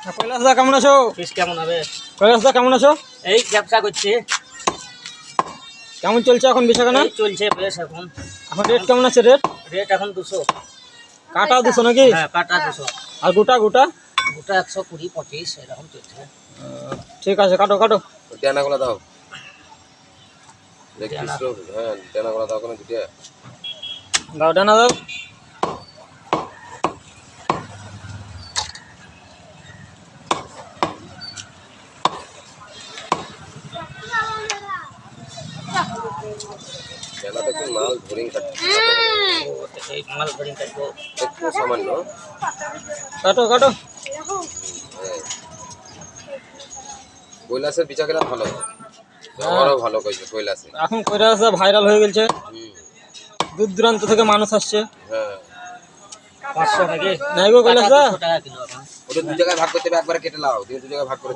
কৈলাসদা কেমন আছো? পিস কেমন হবে? কৈলাসদা কেমন আছো? এই ব্যবসা করছি। কেমন চলছে এখন বেচাকেনা? এই চলছে বেশ এখন। এখন রেট কেমন আছে? রেট এখন 200। কাটা 200 নাকি? হ্যাঁ, কাটা 200। আর গোটা গোটা? গোটা 120 25 এরকম চলছে। ঠিক আছে, কাটো কাটো। ডানাগুলো দাও। দেখিস তো, হ্যাঁ ডানাগুলো দাও কোনো দিকে। দাও ডানা দাও। ডানা দেখুন মাল ধরিং কাটছে। এই মাল ধরিং কাটবো। একটু সামান্য। কাটো কাটো। হ্যাঁ। কৈলাসের বিচাকেরা ভালো। আমারও ভালো কইছে কৈলাসে। এখন কৈলাসদা ভাইরাল হয়ে গেছে। দূর দূরান্ত থেকে মানুষ আসছে। হ্যাঁ। 500 নাকি? নাই গো কৈলাসদা? 200 টাকা কিলো এখন। ওটা 2 জায়গায় ভাগ করতে হবে, একবারে কেটে লাও, 2 জায়গায় ভাগ করে